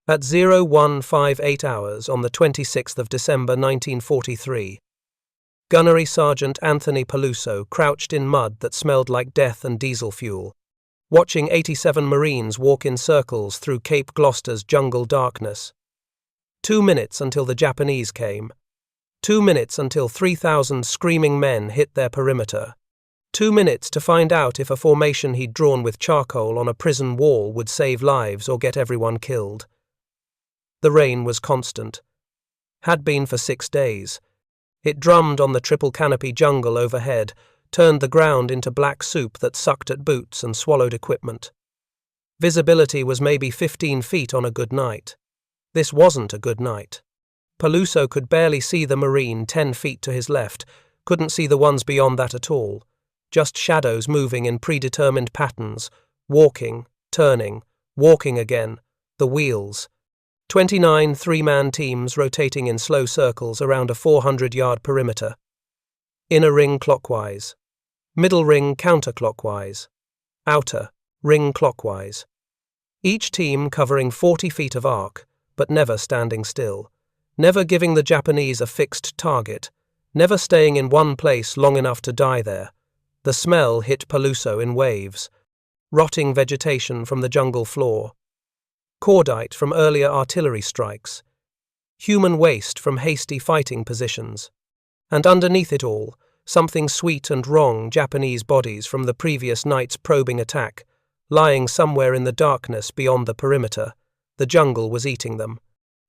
At 0158 hours on the 26th of December 1943, Gunnery Sergeant Anthony Paluso crouched in mud that smelled like death and diesel fuel, watching 87 Marines walk in circles through Cape Gloucester's jungle darkness. 2 minutes until the Japanese came. 2 minutes until 3,000 screaming men hit their perimeter. 2 minutes to find out if a formation he'd drawn with charcoal on a prison wall would save lives or get everyone killed. The rain was constant. Had been for 6 days. It drummed on the triple canopy jungle overhead, turned the ground into black soup that sucked at boots and swallowed equipment. Visibility was maybe 15 feet on a good night. This wasn't a good night. Paluso could barely see the Marine 10 feet to his left, couldn't see the ones beyond that at all. Just shadows moving in predetermined patterns, walking, turning, walking again, the wheels. 29 three-man teams rotating in slow circles around a 400-yard perimeter. Inner ring clockwise. Middle ring counterclockwise. Outer ring clockwise. Each team covering 40 feet of arc, but never standing still. Never giving the Japanese a fixed target. Never staying in one place long enough to die there. The smell hit Paluso in waves. Rotting vegetation from the jungle floor. Cordite from earlier artillery strikes, human waste from hasty fighting positions, and underneath it all, something sweet and wrong, Japanese bodies from the previous night's probing attack, lying somewhere in the darkness beyond the perimeter. The jungle was eating them.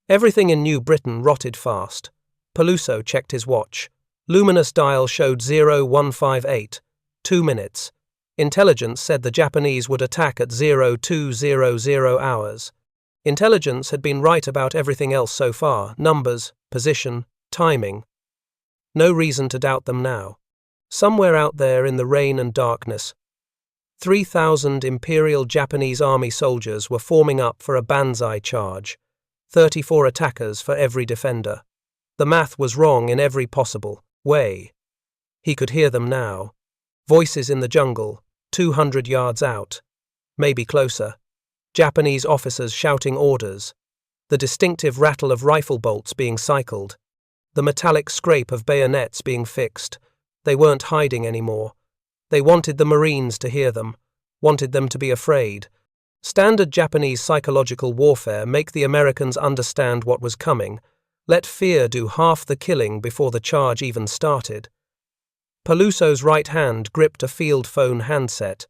Everything in New Britain rotted fast. Paluso checked his watch. Luminous dial showed 0158, 2 minutes. Intelligence said the Japanese would attack at 0200 hours. Intelligence had been right about everything else so far, numbers, position, timing. No reason to doubt them now. Somewhere out there in the rain and darkness, 3,000 Imperial Japanese Army soldiers were forming up for a Banzai charge, 34 attackers for every defender. The math was wrong in every possible way. He could hear them now. Voices in the jungle, 200 yards out, maybe closer. Japanese officers shouting orders, the distinctive rattle of rifle bolts being cycled, the metallic scrape of bayonets being fixed. They weren't hiding anymore. They wanted the Marines to hear them, wanted them to be afraid. Standard Japanese psychological warfare: make the Americans understand what was coming, let fear do half the killing before the charge even started. Paluso's right hand gripped a field phone handset.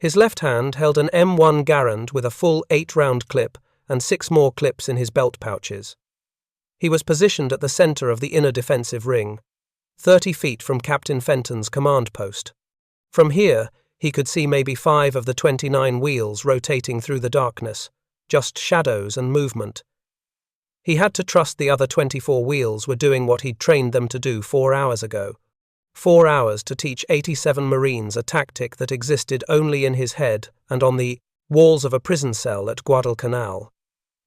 His left hand held an M1 Garand with a full 8-round clip and 6 more clips in his belt pouches. He was positioned at the center of the inner defensive ring, 30 feet from Captain Fenton's command post. From here, he could see maybe 5 of the 29 wheels rotating through the darkness, just shadows and movement. He had to trust the other 24 wheels were doing what he'd trained them to do 4 hours ago. 4 hours to teach 87 Marines a tactic that existed only in his head and on the walls of a prison cell at Guadalcanal.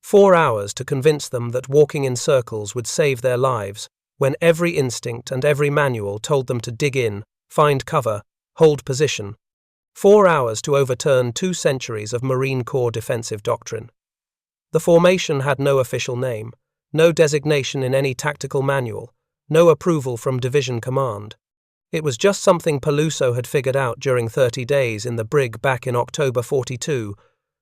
4 hours to convince them that walking in circles would save their lives when every instinct and every manual told them to dig in, find cover, hold position. 4 hours to overturn 2 centuries of Marine Corps defensive doctrine. The formation had no official name, no designation in any tactical manual, no approval from division command. It was just something Paluso had figured out during 30 days in the Brig back in October 42,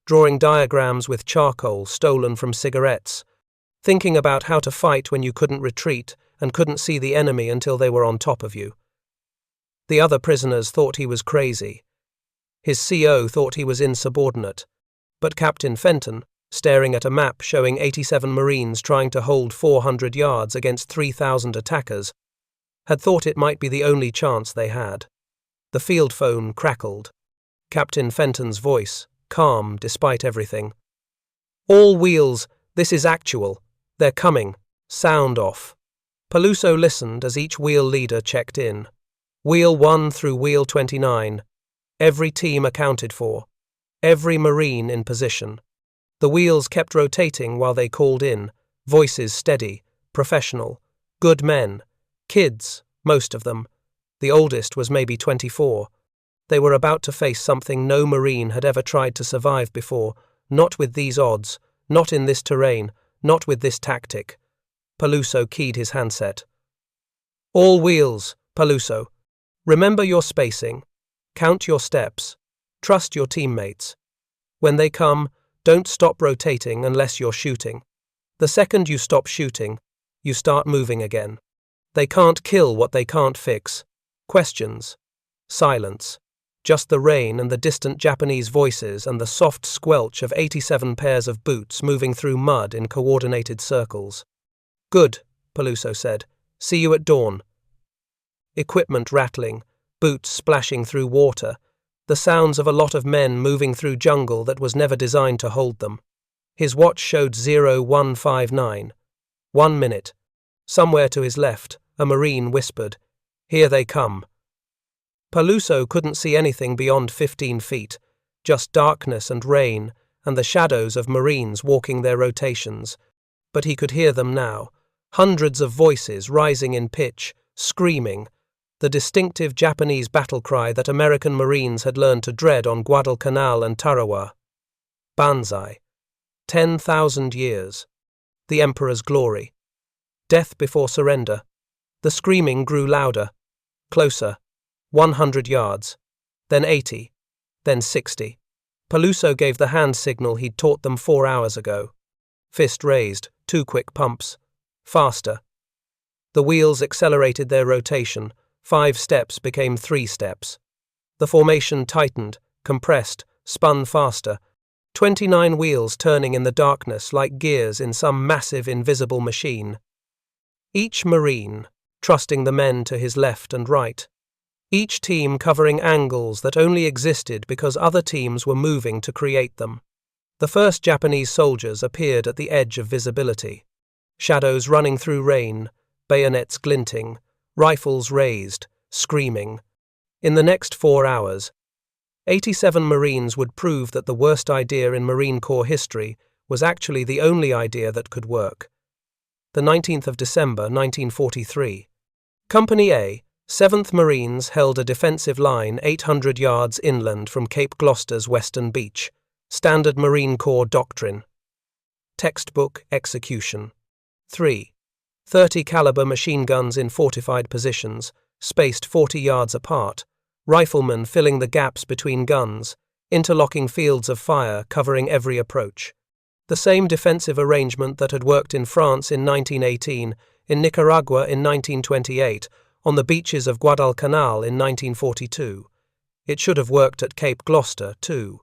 drawing diagrams with charcoal stolen from cigarettes, thinking about how to fight when you couldn't retreat and couldn't see the enemy until they were on top of you. The other prisoners thought he was crazy. His CO thought he was insubordinate. But Captain Fenton, staring at a map showing 87 Marines trying to hold 400 yards against 3,000 attackers, had thought it might be the only chance they had. The field phone crackled. Captain Fenton's voice, calm despite everything. "All wheels, this is actual. They're coming. Sound off." Paluso listened as each wheel leader checked in. Wheel 1 through Wheel 29. Every team accounted for. Every Marine in position. The wheels kept rotating while they called in, voices steady, professional, good men. Kids, most of them. The oldest was maybe 24. They were about to face something no Marine had ever tried to survive before, not with these odds, Not in this terrain, not with this tactic. Paluso keyed his handset. All wheels, Paluso. Remember your spacing. Count your steps. Trust your teammates. When they come, don't stop rotating unless you're shooting. The second you stop shooting, you start moving again. They can't kill what they can't fix. Questions. Silence. Just the rain and the distant Japanese voices and the soft squelch of 87 pairs of boots moving through mud in coordinated circles. Good, Paluso said. See you at dawn. Equipment rattling, boots splashing through water, the sounds of a lot of men moving through jungle that was never designed to hold them. His watch showed 0159. 1 minute. Somewhere to his left, a Marine whispered, Here they come. Paluso couldn't see anything beyond 15 feet, just darkness and rain and the shadows of Marines walking their rotations. But he could hear them now, hundreds of voices rising in pitch, screaming, the distinctive Japanese battle cry that American Marines had learned to dread on Guadalcanal and Tarawa. Banzai. 10,000 years. The Emperor's glory. Death before surrender. The screaming grew louder, closer. 100 yards, then 80, then 60. Paluso gave the hand signal he'd taught them 4 hours ago. Fist raised, 2 quick pumps. Faster. The wheels accelerated their rotation. 5 steps became 3 steps. The formation tightened, compressed, spun faster. 29 wheels turning in the darkness like gears in some massive invisible machine. Each Marine, trusting the men to his left and right. Each team covering angles that only existed because other teams were moving to create them. The first Japanese soldiers appeared at the edge of visibility. Shadows running through rain, bayonets glinting, rifles raised, screaming. In the next 4 hours, 87 Marines would prove that the worst idea in Marine Corps history was actually the only idea that could work. The 19th of December, 1943. Company A, 7th Marines held a defensive line 800 yards inland from Cape Gloucester's western beach. Standard Marine Corps doctrine. Textbook execution. 3. 30 caliber machine guns in fortified positions, spaced 40 yards apart. Riflemen filling the gaps between guns, interlocking fields of fire covering every approach. The same defensive arrangement that had worked in France in 1918, in Nicaragua in 1928, on the beaches of Guadalcanal in 1942. It should have worked at Cape Gloucester, too.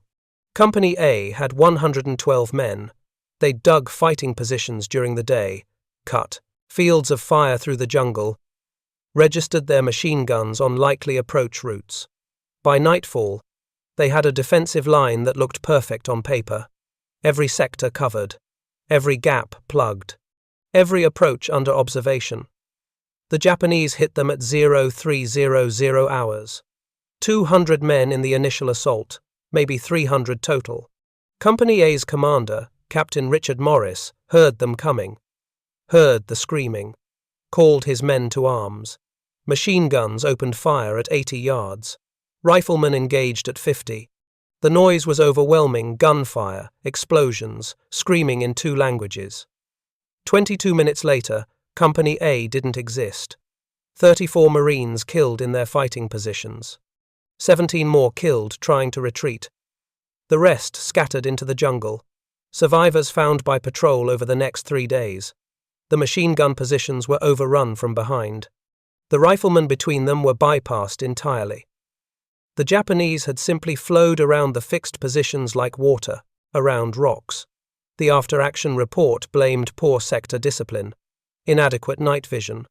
Company A had 112 men. They dug fighting positions during the day, cut fields of fire through the jungle, registered their machine guns on likely approach routes. By nightfall, they had a defensive line that looked perfect on paper. Every sector covered, every gap plugged, every approach under observation. The Japanese hit them at 0300 hours. 200 men in the initial assault, maybe 300 total. Company A's commander, Captain Richard Morris, heard them coming, heard the screaming, called his men to arms. Machine guns opened fire at 80 yards. Riflemen engaged at 50. The noise was overwhelming: gunfire, explosions, screaming in 2 languages. 22 minutes later, Company A didn't exist. 34 Marines killed in their fighting positions. 17 more killed trying to retreat. The rest scattered into the jungle. Survivors found by patrol over the next 3 days. The machine gun positions were overrun from behind. The riflemen between them were bypassed entirely. The Japanese had simply flowed around the fixed positions like water, around rocks. The after-action report blamed poor sector discipline, inadequate night vision,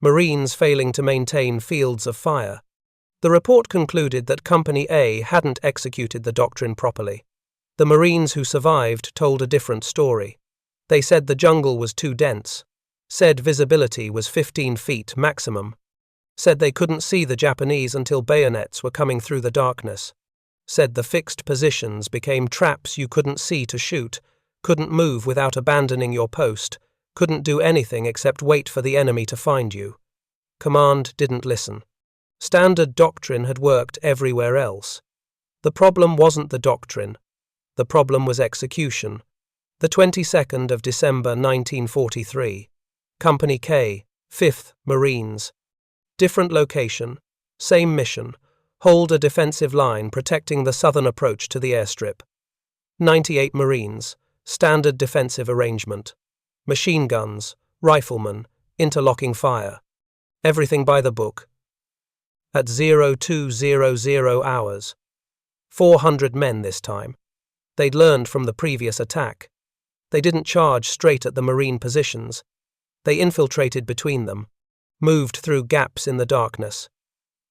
Marines failing to maintain fields of fire. The report concluded that Company A hadn't executed the doctrine properly. The Marines who survived told a different story. They said the jungle was too dense, said visibility was 15 feet maximum, said they couldn't see the Japanese until bayonets were coming through the darkness, said the fixed positions became traps you couldn't see to shoot, couldn't move without abandoning your post, couldn't do anything except wait for the enemy to find you. Command didn't listen. Standard doctrine had worked everywhere else. The problem wasn't the doctrine. The problem was execution. The 22nd of December 1943. Company K, 5th Marines. Different location, same mission. Hold a defensive line protecting the southern approach to the airstrip. 98 Marines. Standard defensive arrangement. Machine guns, riflemen, interlocking fire. Everything by the book. At 0200 hours. 400 men this time. They'd learned from the previous attack. They didn't charge straight at the Marine positions. They infiltrated between them, moved through gaps in the darkness.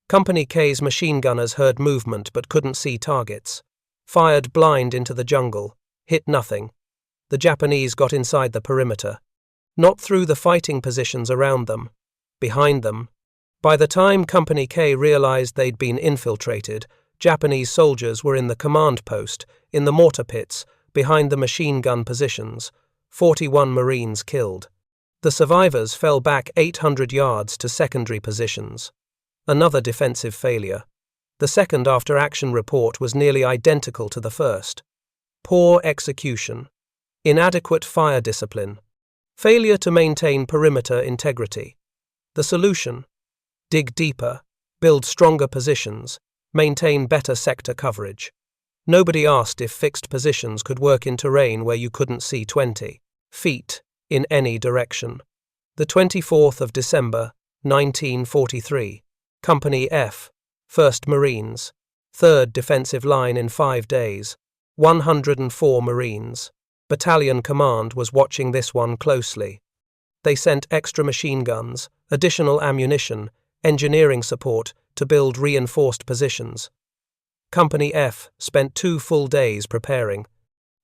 Company K's machine gunners heard movement but couldn't see targets. Fired blind into the jungle, hit nothing. The Japanese got inside the perimeter. Not through the fighting positions around them, behind them. By the time Company K realized they'd been infiltrated, Japanese soldiers were in the command post, in the mortar pits, behind the machine gun positions. 41 Marines killed. The survivors fell back 800 yards to secondary positions. Another defensive failure. The second after-action report was nearly identical to the first. Poor execution. Inadequate fire discipline. Failure to maintain perimeter integrity. The solution? Dig deeper, build stronger positions, maintain better sector coverage. Nobody asked if fixed positions could work in terrain where you couldn't see 20 feet in any direction. The 24th of December, 1943. Company F, 1st Marines. 3rd defensive line in 5 days. 104 Marines. Battalion command was watching this one closely. They sent extra machine guns, additional ammunition, engineering support to build reinforced positions. Company F spent 2 full days preparing.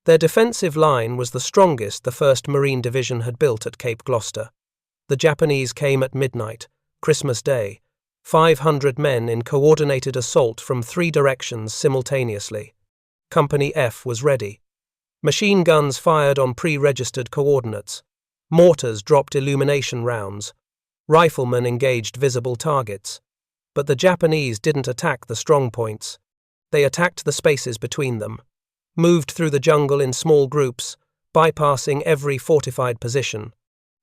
Their defensive line was the strongest the 1st Marine Division had built at Cape Gloucester. The Japanese came at midnight, Christmas Day. 500 men in coordinated assault from 3 directions simultaneously. Company F was ready. Machine guns fired on pre-registered coordinates. Mortars dropped illumination rounds. Riflemen engaged visible targets. But the Japanese didn't attack the strong points. They attacked the spaces between them, moved through the jungle in small groups, bypassing every fortified position.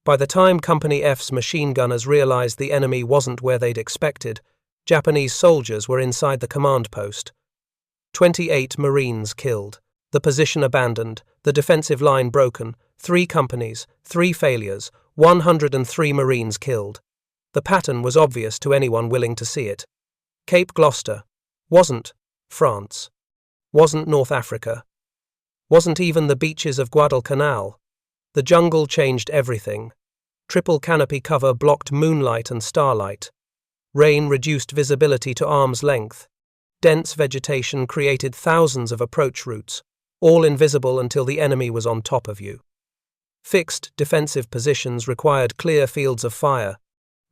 By the time Company F's machine gunners realized the enemy wasn't where they'd expected, Japanese soldiers were inside the command post. 28 Marines killed, the position abandoned, the defensive line broken, 3 companies, 3 failures, 103 Marines killed. The pattern was obvious to anyone willing to see it. Cape Gloucester wasn't France, wasn't North Africa, wasn't even the beaches of Guadalcanal. The jungle changed everything. Triple canopy cover blocked moonlight and starlight. Rain reduced visibility to arm's length. Dense vegetation created thousands of approach routes, all invisible until the enemy was on top of you. Fixed defensive positions required clear fields of fire,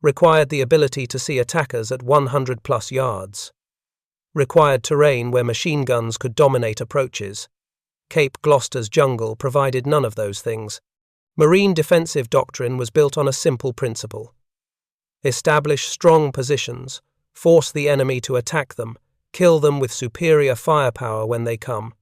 required the ability to see attackers at 100+ yards. Required terrain where machine guns could dominate approaches. Cape Gloucester's jungle provided none of those things. Marine defensive doctrine was built on a simple principle. Establish strong positions, force the enemy to attack them, kill them with superior firepower when they come.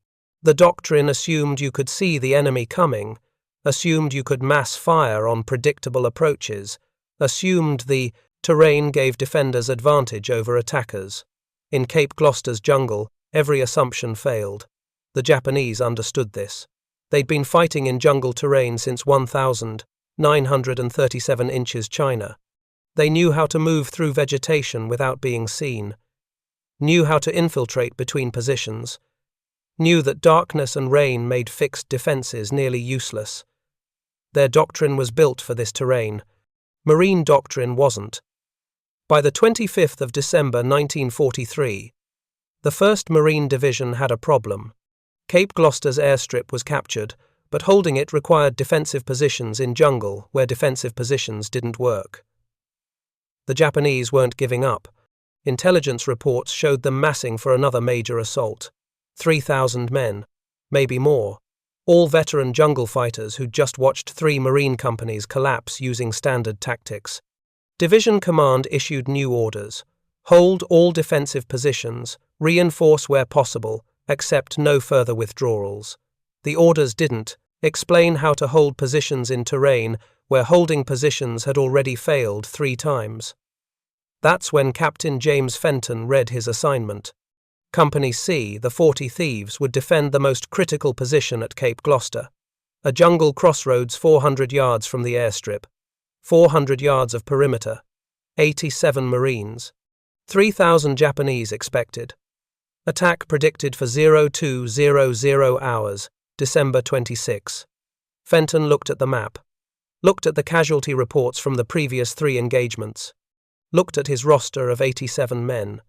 The doctrine assumed you could see the enemy coming, assumed you could mass fire on predictable approaches, assumed the terrain gave defenders advantage over attackers. In Cape Gloucester's jungle, every assumption failed. The Japanese understood this. They'd been fighting in jungle terrain since 1,937 inches China. They knew how to move through vegetation without being seen, knew how to infiltrate between positions, knew that darkness and rain made fixed defenses nearly useless. Their doctrine was built for this terrain. Marine doctrine wasn't. By the 25th of December 1943, the 1st Marine Division had a problem. Cape Gloucester's airstrip was captured, but holding it required defensive positions in jungle where defensive positions didn't work. The Japanese weren't giving up. Intelligence reports showed them massing for another major assault. 3,000 men, maybe more. All veteran jungle fighters who'd just watched 3 Marine companies collapse using standard tactics. Division Command issued new orders. Hold all defensive positions, reinforce where possible, accept no further withdrawals. The orders didn't, Explain how to hold positions in terrain where holding positions had already failed 3 times. That's when Captain James Fenton read his assignment. Company C, the 40 Thieves, would defend the most critical position at Cape Gloucester, a jungle crossroads 400 yards from the airstrip, 400 yards of perimeter, 87 Marines, 3,000 Japanese expected. Attack predicted for 0200 hours, December 26. Fenton looked at the map, looked at the casualty reports from the previous 3 engagements, looked at his roster of 87 men.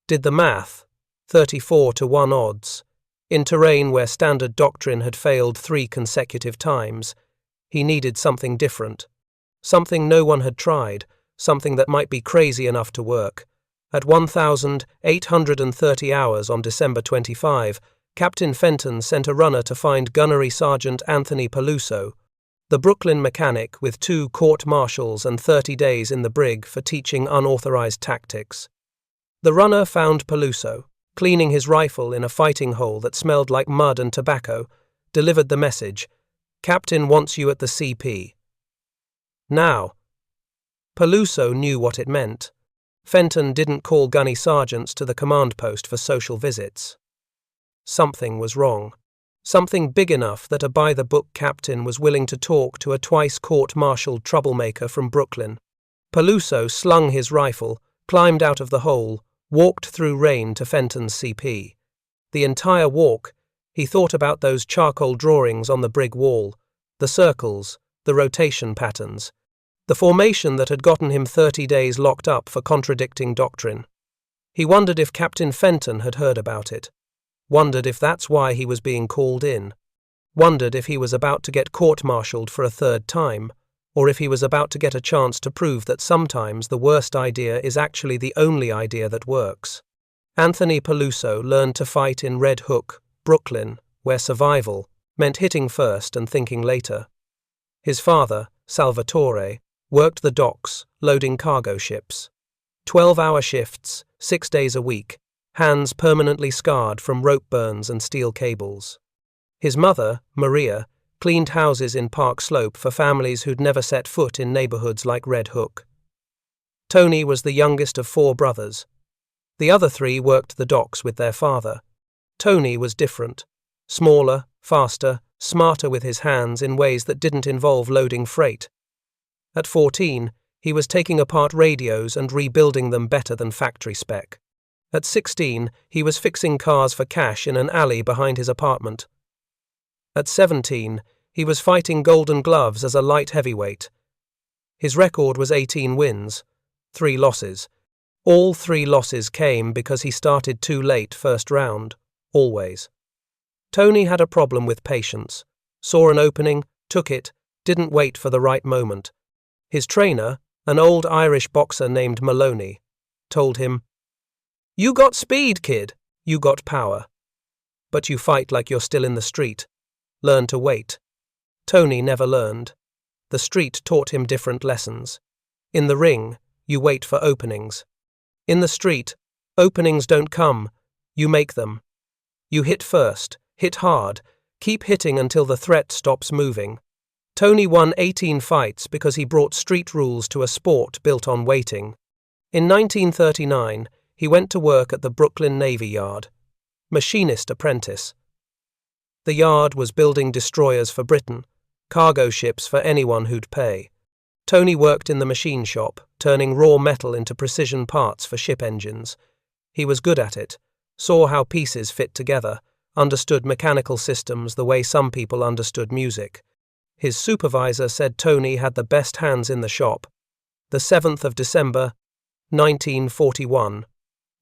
Did the math, 34-1 odds, in terrain where standard doctrine had failed 3 consecutive times. He needed something different, something no one had tried, something that might be crazy enough to work. At 1,830 hours on December 25, Captain Fenton sent a runner to find Gunnery Sergeant Anthony Paluso, the Brooklyn mechanic with 2 court-martials and 30 days in the Brig for teaching unauthorized tactics. The runner found Paluso, cleaning his rifle in a fighting hole that smelled like mud and tobacco, delivered the message, "Captain wants you at the CP." Now. Paluso knew what it meant. Fenton didn't call gunny sergeants to the command post for social visits. Something was wrong. Something big enough that a by-the-book captain was willing to talk to a twice court-martialed troublemaker from Brooklyn. Paluso slung his rifle, climbed out of the hole, walked through rain to Fenton's CP. The entire walk, he thought about those charcoal drawings on the Brig wall, the circles, the rotation patterns, the formation that had gotten him 30 days locked up for contradicting doctrine. He wondered if Captain Fenton had heard about it. Wondered if that's why he was being called in. Wondered if he was about to get court-martialed for a 3rd time, or if he was about to get a chance to prove that sometimes the worst idea is actually the only idea that works. Anthony Paluso learned to fight in Red Hook, Brooklyn, where survival meant hitting first and thinking later. His father, Salvatore, worked the docks, loading cargo ships. 12-hour shifts, 6 days a week, hands permanently scarred from rope burns and steel cables. His mother, Maria, cleaned houses in Park Slope for families who'd never set foot in neighborhoods like Red Hook. Tony was the youngest of 4 brothers. The other 3 worked the docks with their father. Tony was different. Smaller, faster, smarter with his hands in ways that didn't involve loading freight. At 14, he was taking apart radios and rebuilding them better than factory spec. At 16, he was fixing cars for cash in an alley behind his apartment. At 17, he was fighting Golden Gloves as a light heavyweight. His record was 18 wins, 3 losses. All 3 losses came because he started too late first round, always. Tony had a problem with patience. Saw an opening, took it, didn't wait for the right moment. His trainer, an old Irish boxer named Maloney, told him, "You got speed, kid. You got power. But you fight like you're still in the street. Learn to wait." Tony never learned. The street taught him different lessons. In the ring, you wait for openings. In the street, openings don't come. You make them. You hit first, hit hard, keep hitting until the threat stops moving. Tony won 18 fights because he brought street rules to a sport built on waiting. In 1939, he went to work at the Brooklyn Navy Yard. Machinist apprentice. The yard was building destroyers for Britain, cargo ships for anyone who'd pay. Tony worked in the machine shop, turning raw metal into precision parts for ship engines. He was good at it, saw how pieces fit together, understood mechanical systems the way some people understood music. His supervisor said Tony had the best hands in the shop. The 7th of December, 1941.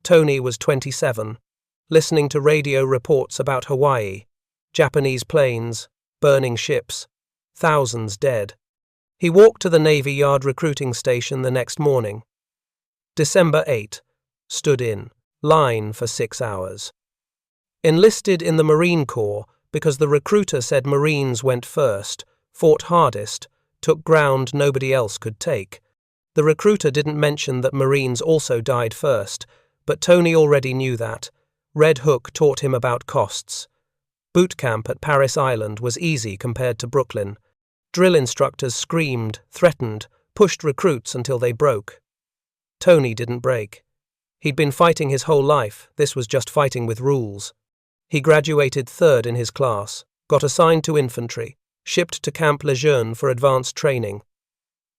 Tony was 27, listening to radio reports about Hawaii, Japanese planes, burning ships, thousands dead. He walked to the Navy Yard recruiting station the next morning. December 8. Stood in line for 6 hours. Enlisted in the Marine Corps because the recruiter said Marines went first, fought hardest, took ground nobody else could take. The recruiter didn't mention that Marines also died first, but Tony already knew that. Red Hook taught him about costs. Boot camp at Paris Island was easy compared to Brooklyn. Drill instructors screamed, threatened, pushed recruits until they broke. Tony didn't break. He'd been fighting his whole life. This was just fighting with rules. He graduated third in his class, got assigned to infantry, shipped to Camp Lejeune for advanced training.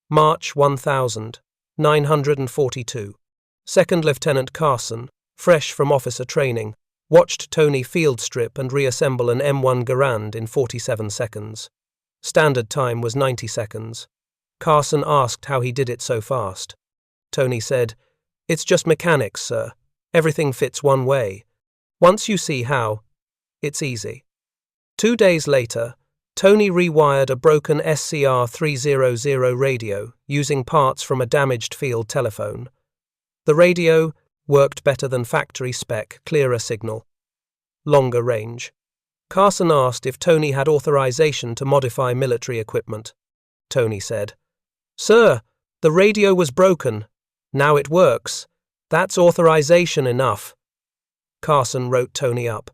March 1942. Second Lieutenant Carson, fresh from officer training, watched Tony field strip and reassemble an M1 Garand in 47 seconds. Standard time was 90 seconds. Carson asked how he did it so fast. Tony said, "It's just mechanics, sir. Everything fits one way. Once you see how, it's easy." 2 days later, Tony rewired a broken SCR 300 radio using parts from a damaged field telephone. The radio worked better than factory spec, clearer signal. Longer range. Carson asked if Tony had authorization to modify military equipment. Tony said, "Sir, the radio was broken. Now it works. That's authorization enough." Carson wrote Tony up.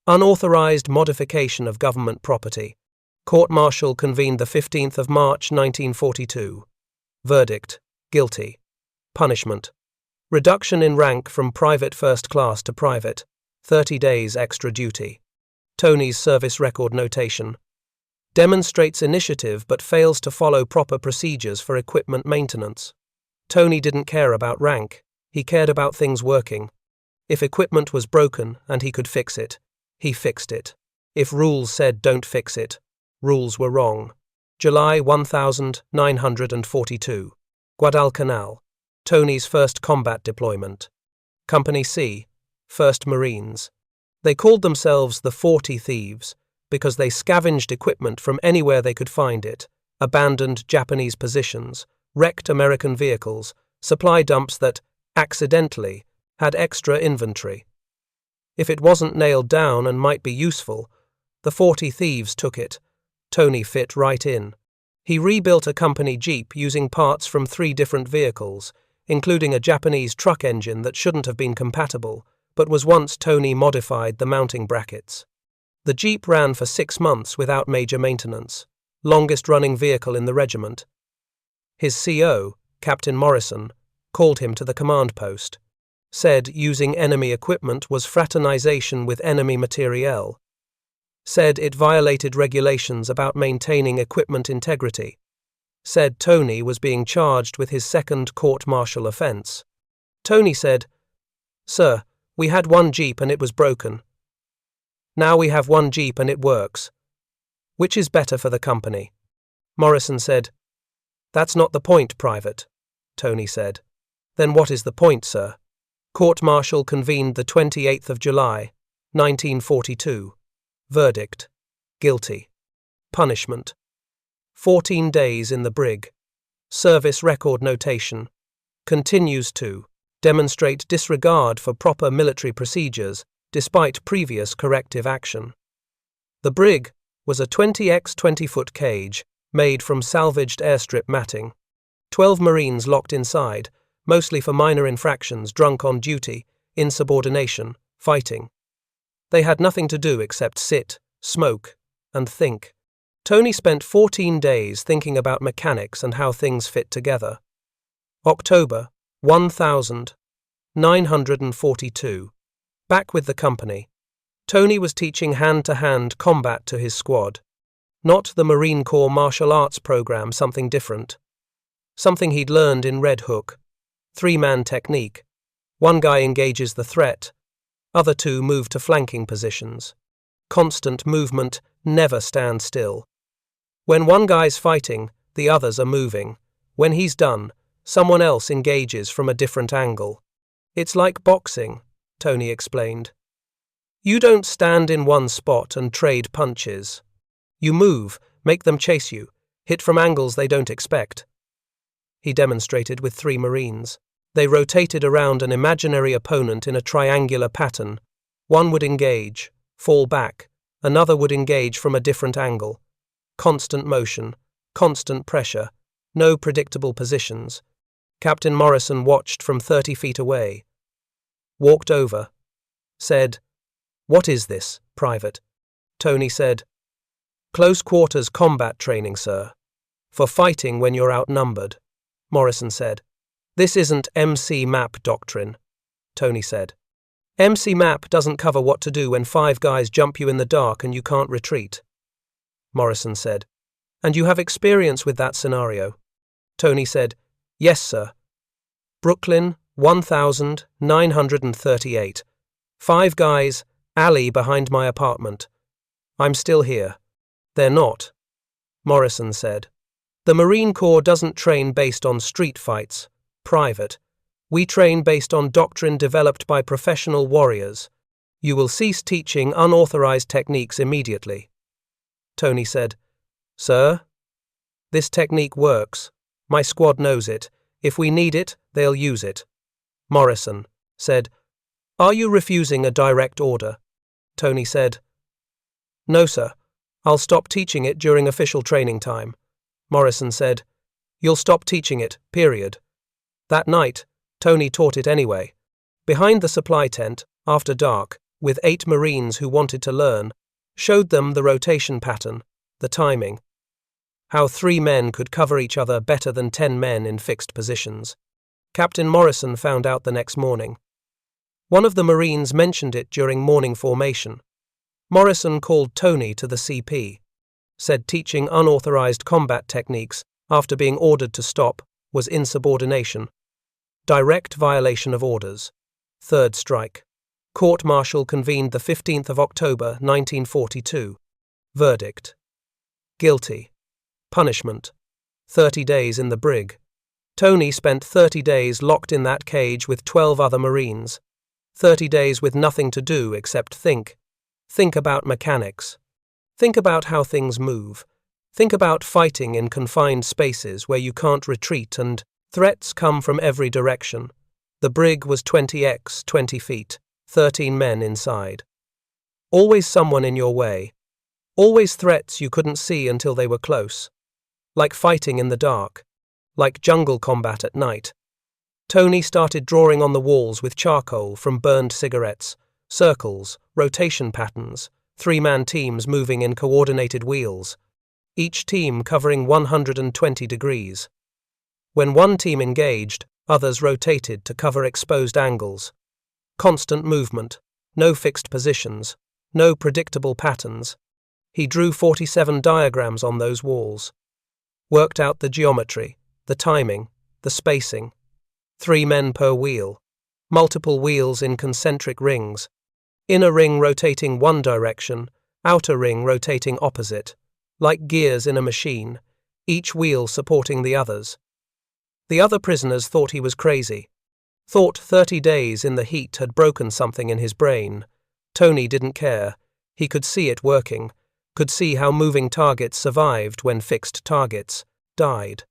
Unauthorized modification of government property. Court-martial convened the 15th of March 1942. Verdict: guilty. Punishment: reduction in rank from private first class to private, 30 days extra duty. Tony's service record notation: demonstrates initiative but fails to follow proper procedures for equipment maintenance. Tony didn't care about rank, he cared about things working. If equipment was broken and he could fix it, he fixed it. If rules said don't fix it, rules were wrong. July 1942. Guadalcanal. Tony's first combat deployment. Company C, 1st Marines. They called themselves the 40 Thieves because they scavenged equipment from anywhere they could find it, abandoned Japanese positions, wrecked American vehicles, supply dumps that, accidentally, had extra inventory. If it wasn't nailed down and might be useful, the 40 Thieves took it. Tony fit right in. He rebuilt a company Jeep using parts from 3 different vehicles, including a Japanese truck engine that shouldn't have been compatible, but was once Tony modified the mounting brackets. The Jeep ran for 6 months without major maintenance, longest-running vehicle in the regiment. His CO, Captain Morrison, called him to the command post. Said using enemy equipment was fraternization with enemy materiel. Said it violated regulations about maintaining equipment integrity. Said Tony was being charged with his second court-martial offense. Tony said, "Sir, we had 1 Jeep and it was broken. Now we have 1 Jeep and it works. Which is better for the company?" Morrison said, "That's not the point, Private." Tony said, "Then what is the point, sir?" Court-martial convened the 28th of July, 1942. Verdict: guilty. Punishment: 14 days in the Brig. Service record notation: continues to demonstrate disregard for proper military procedures despite previous corrective action. The Brig was a 20x 20-foot cage made from salvaged airstrip matting. 12 Marines locked inside, mostly for minor infractions, drunk on duty, insubordination, fighting. They had nothing to do except sit, smoke, and think. Tony spent 14 days thinking about mechanics and how things fit together. October 1942. Back with the company. Tony was teaching hand-to-hand combat to his squad. Not the Marine Corps martial arts program, something different. Something he'd learned in Red Hook. 3-man technique. 1 guy engages the threat. Other 2 move to flanking positions. Constant movement, never stand still. When 1 guy's fighting, the others are moving. When he's done, someone else engages from a different angle. It's like boxing, Tony explained. You don't stand in one spot and trade punches. You move, make them chase you, hit from angles they don't expect. He demonstrated with 3 Marines. They rotated around an imaginary opponent in a triangular pattern. 1 would engage, fall back, another would engage from a different angle. Constant motion, constant pressure, no predictable positions. Captain Morrison watched from 30 feet away. Walked over. Said, "What is this, Private?" Tony said. Close quarters combat training, sir. For fighting when you're outnumbered, Morrison said. This isn't MC map doctrine, Tony said. MC map doesn't cover what to do when 5 guys jump you in the dark and you can't retreat, Morrison said. And you have experience with that scenario? Tony said. Yes, sir. Brooklyn, 1938. 5 guys, alley behind my apartment. I'm still here. They're not, Morrison said. The Marine Corps doesn't train based on street fights, private. We train based on doctrine developed by professional warriors. You will cease teaching unauthorized techniques immediately. Tony said. Sir? This technique works. My squad knows it. If we need it, they'll use it. Morrison said. Are you refusing a direct order? Tony said. No, sir. I'll stop teaching it during official training time. Morrison said. You'll stop teaching it, period. That night, Tony taught it anyway. Behind the supply tent, after dark, with 8 Marines who wanted to learn, showed them the rotation pattern, the timing. How 3 men could cover each other better than 10 men in fixed positions. Captain Morrison found out the next morning. One of the Marines mentioned it during morning formation. Morrison called Tony to the CP, said teaching unauthorized combat techniques after being ordered to stop was insubordination. Direct violation of orders. 3rd strike. Court-martial convened the 15th of October 1942. Verdict. Guilty. Punishment. 30 days in the brig. Tony spent 30 days locked in that cage with 12 other Marines. 30 days with nothing to do except think. Think about mechanics. Think about how things move. Think about fighting in confined spaces where you can't retreat and threats come from every direction. The brig was 20x 20 feet, 13 men inside. Always someone in your way. Always threats you couldn't see until they were close. Like fighting in the dark. Like jungle combat at night. Tony started drawing on the walls with charcoal from burned cigarettes, circles, rotation patterns, 3-man teams moving in coordinated wheels, each team covering 120 degrees. When one team engaged, others rotated to cover exposed angles. Constant movement, no fixed positions, no predictable patterns. He drew 47 diagrams on those walls. Worked out the geometry, the timing, the spacing. 3 men per wheel. Multiple wheels in concentric rings. Inner ring rotating one direction, outer ring rotating opposite. Like gears in a machine, each wheel supporting the others. The other prisoners thought he was crazy. Thought 30 days in the heat had broken something in his brain. Tony didn't care. He could see it working. Could see how moving targets survived when fixed targets died.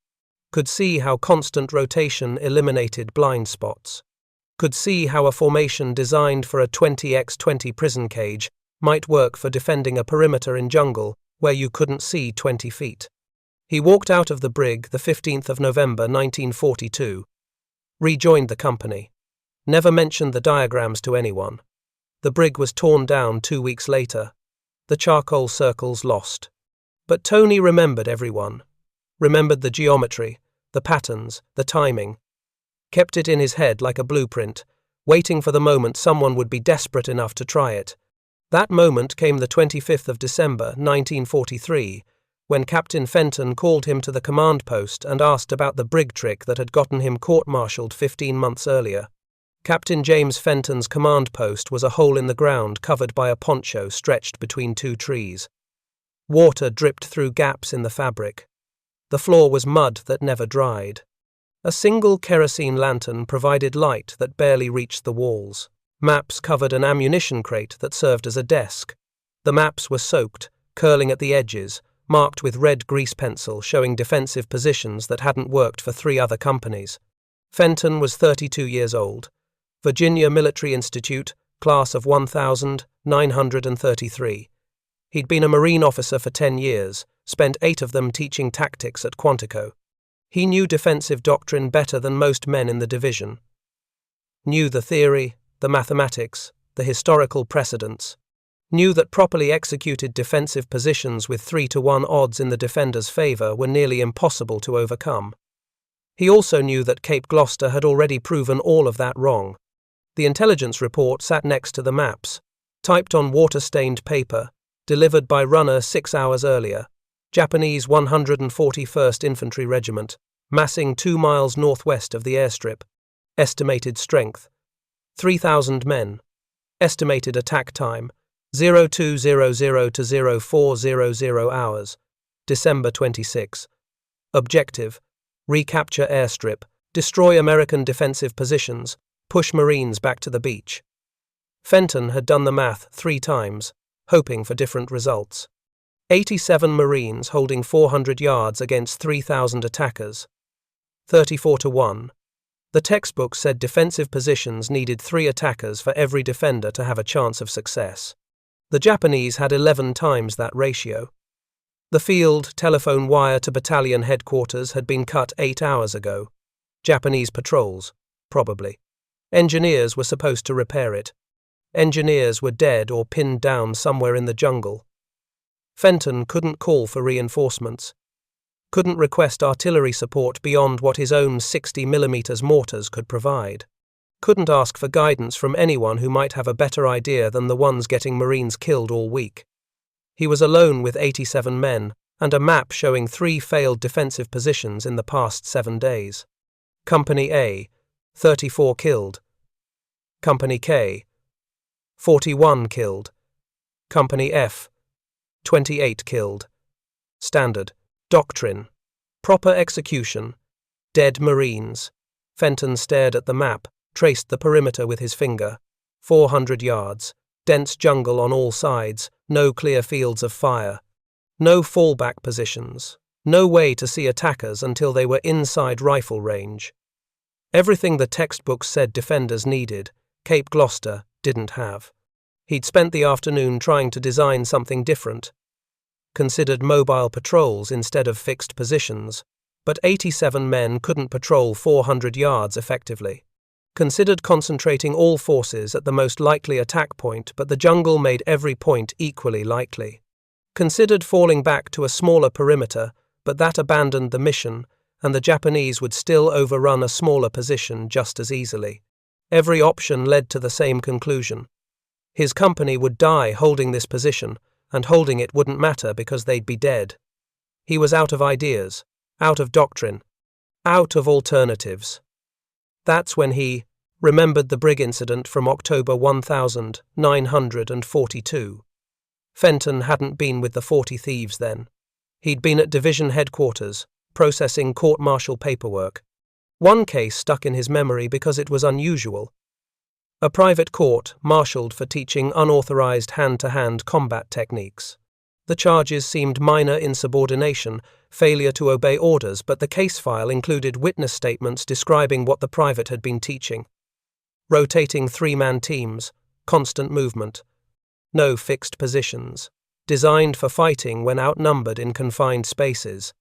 Could see how constant rotation eliminated blind spots. Could see how a formation designed for a 20x20 prison cage might work for defending a perimeter in jungle where you couldn't see 20 feet. He walked out of the brig the 15th of November 1942. Rejoined the company. Never mentioned the diagrams to anyone. The brig was torn down 2 weeks later. The charcoal circles lost. But Tony remembered everyone. Remembered the geometry, the patterns, the timing. Kept it in his head like a blueprint, waiting for the moment someone would be desperate enough to try it. That moment came the 25th of December 1943, when Captain Fenton called him to the command post and asked about the brig trick that had gotten him court-martialed 15 months earlier. Captain James Fenton's command post was a hole in the ground covered by a poncho stretched between 2 trees. Water dripped through gaps in the fabric. The floor was mud that never dried. A single kerosene lantern provided light that barely reached the walls. Maps covered an ammunition crate that served as a desk. The maps were soaked, curling at the edges, marked with red grease pencil showing defensive positions that hadn't worked for 3 other companies. Fenton was 32 years old. Virginia Military Institute, class of 1933. He'd been a Marine officer for 10 years, spent 8 of them teaching tactics at Quantico. He knew defensive doctrine better than most men in the division. Knew the theory, the mathematics, the historical precedents. Knew that properly executed defensive positions with 3-to-1 odds in the defender's favour were nearly impossible to overcome. He also knew that Cape Gloucester had already proven all of that wrong. The intelligence report sat next to the maps, typed on water-stained paper, delivered by runner 6 hours earlier. Japanese 141st Infantry Regiment, massing 2 miles northwest of the airstrip. Estimated strength 3,000 men. Estimated attack time 0200 to 0400 hours. December 26. Objective: recapture airstrip, destroy American defensive positions, push Marines back to the beach. Fenton had done the math 3 times, hoping for different results. 87 Marines holding 400 yards against 3,000 attackers. 34-1. The textbook said defensive positions needed 3 attackers for every defender to have a chance of success. The Japanese had 11 times that ratio. The field telephone wire to battalion headquarters had been cut 8 hours ago. Japanese patrols, probably. Engineers were supposed to repair it. Engineers were dead or pinned down somewhere in the jungle. Fenton couldn't call for reinforcements. Couldn't request artillery support beyond what his own 60mm mortars could provide. Couldn't ask for guidance from anyone who might have a better idea than the ones getting Marines killed all week. He was alone with 87 men and a map showing 3 failed defensive positions in the past 7 days. Company A, 34 killed. Company K, 41 killed. Company F, 28 killed. Standard. Doctrine. Proper execution. Dead Marines. Fenton stared at the map, traced the perimeter with his finger. 400 yards. Dense jungle on all sides, no clear fields of fire. No fallback positions. No way to see attackers until they were inside rifle range. Everything the textbooks said defenders needed, Cape Gloucester didn't have. He'd spent the afternoon trying to design something different. Considered mobile patrols instead of fixed positions, but 87 men couldn't patrol 400 yards effectively. Considered concentrating all forces at the most likely attack point, but the jungle made every point equally likely. Considered falling back to a smaller perimeter, but that abandoned the mission, and the Japanese would still overrun a smaller position just as easily. Every option led to the same conclusion. His company would die holding this position, and holding it wouldn't matter because they'd be dead. He was out of ideas, out of doctrine, out of alternatives. That's when he remembered the Brig incident from October 1942. Fenton hadn't been with the 40 Thieves then. He'd been at division headquarters, processing court-martial paperwork. One case stuck in his memory because it was unusual. A private court marshalled for teaching unauthorized hand-to-hand combat techniques. The charges seemed minor insubordination, failure to obey orders, but the case file included witness statements describing what the private had been teaching. Rotating 3-man teams, constant movement. No fixed positions. Designed for fighting when outnumbered in confined spaces.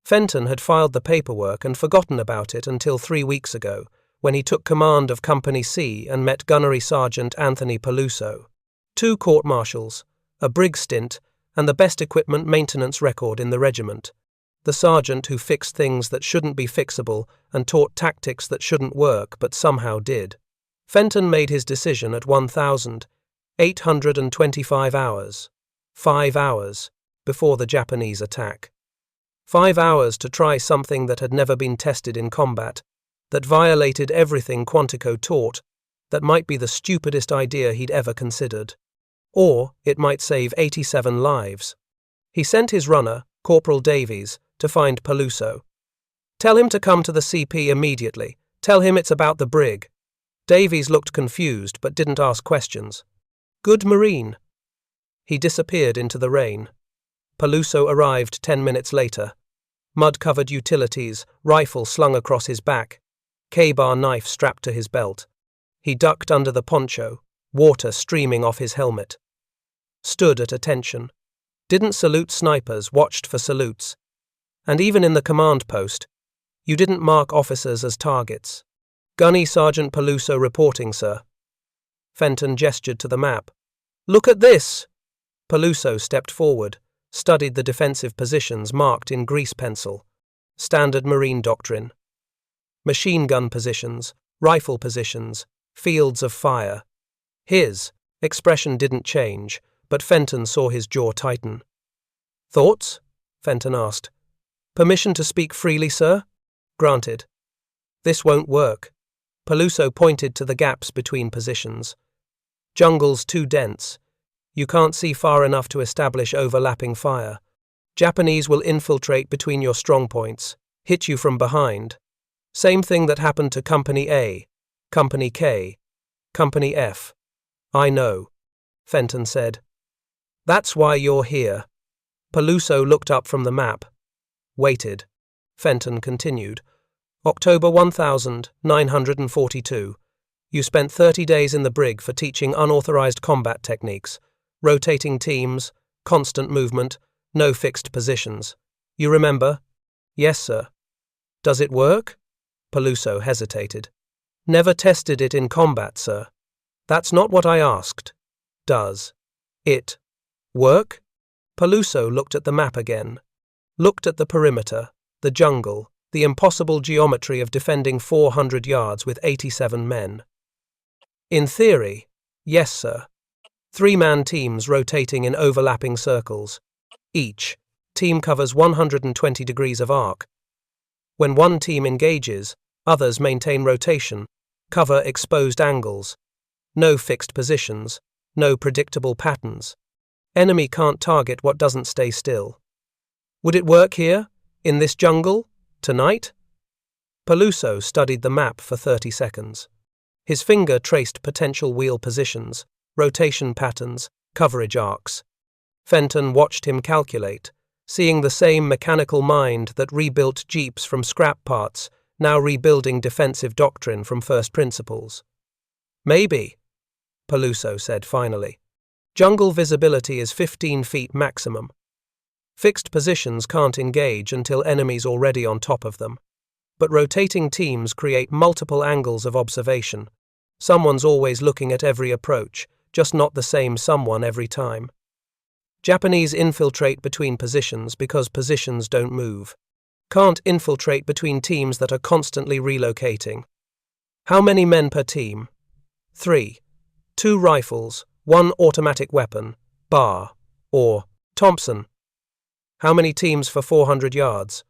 Fenton had filed the paperwork and forgotten about it until 3 weeks ago, when he took command of Company C and met Gunnery Sergeant Anthony Paluso. 2 court-martials, a Brig stint, and the best equipment maintenance record in the regiment. The sergeant who fixed things that shouldn't be fixable and taught tactics that shouldn't work but somehow did. Fenton made his decision at 1,825 hours. 5 hours before the Japanese attack. 5 hours to try something that had never been tested in combat, that violated everything Quantico taught, that might be the stupidest idea he'd ever considered. Or it might save 87 lives. He sent his runner, Corporal Davies, to find Paluso. "Tell him to come to the CP immediately. Tell him it's about the Brig." Davies looked confused but didn't ask questions. "Good Marine." He disappeared into the rain. Paluso arrived 10 minutes later. Mud-covered utilities, rifle slung across his back, K-bar knife strapped to his belt. He ducked under the poncho, water streaming off his helmet. Stood at attention. Didn't salute snipers, watched for salutes. And even in the command post, you didn't mark officers as targets. "Gunny Sergeant Paluso reporting, sir." Fenton gestured to the map. "Look at this!" Paluso stepped forward, studied the defensive positions marked in grease pencil. Standard Marine doctrine. Machine gun positions, rifle positions, fields of fire. His expression didn't change, but Fenton saw his jaw tighten. "Thoughts?" Fenton asked. "Permission to speak freely, sir?" "Granted." "This won't work." Paluso pointed to the gaps between positions. "Jungle's too dense. You can't see far enough to establish overlapping fire. Japanese will infiltrate between your strong points, hit you from behind. Same thing that happened to Company A, Company K, Company F." "I know," Fenton said. "That's why you're here." Paluso looked up from the map. Waited. Fenton continued. "October 1942. You spent 30 days in the Brig for teaching unauthorized combat techniques, rotating teams, constant movement, no fixed positions. You remember?" "Yes, sir." "Does it work?" Paluso hesitated. "Never tested it in combat, sir." "That's not what I asked." "Does it work?" Paluso looked at the map again. Looked at the perimeter, the jungle, the impossible geometry of defending 400 yards with 87 men. "In theory, yes, sir. 3-man teams rotating in overlapping circles. Each team covers 120 degrees of arc. When one team engages, others maintain rotation, cover exposed angles. No fixed positions, no predictable patterns. Enemy can't target what doesn't stay still." "Would it work here, in this jungle, tonight?" Paluso studied the map for 30 seconds. His finger traced potential wheel positions, rotation patterns, coverage arcs. Fenton watched him calculate, seeing the same mechanical mind that rebuilt jeeps from scrap parts, now rebuilding defensive doctrine from first principles. "Maybe," Paluso said finally. "Jungle visibility is 15 feet maximum. Fixed positions can't engage until enemies already on top of them. But rotating teams create multiple angles of observation. Someone's always looking at every approach, just not the same someone every time. Japanese infiltrate between positions because positions don't move. Can't infiltrate between teams that are constantly relocating. How many men per team? 3. 2 rifles, 1 automatic weapon, bar, or Thompson. How many teams for 400 yards?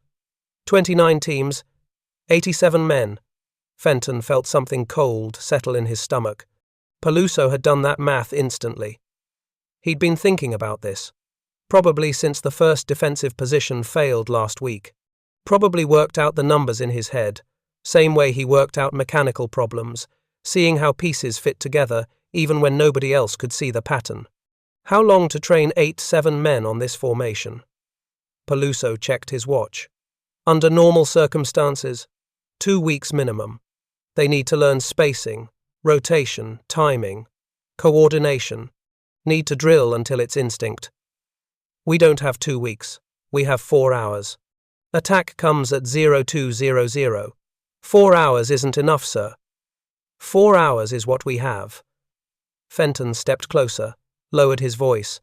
29 teams, 87 men. Fenton felt something cold settle in his stomach. Paluso had done that math instantly. He'd been thinking about this. Probably since the first defensive position failed last week. Probably worked out the numbers in his head, same way he worked out mechanical problems, seeing how pieces fit together even when nobody else could see the pattern. How long to train 8-7 men on this formation? Paluso checked his watch. Under normal circumstances, 2 weeks minimum. They need to learn spacing, rotation, timing, coordination. Need to drill until it's instinct. We don't have 2 weeks. We have 4 hours. Attack comes at 0200. 4 hours isn't enough, sir. 4 hours is what we have. Fenton stepped closer, lowered his voice.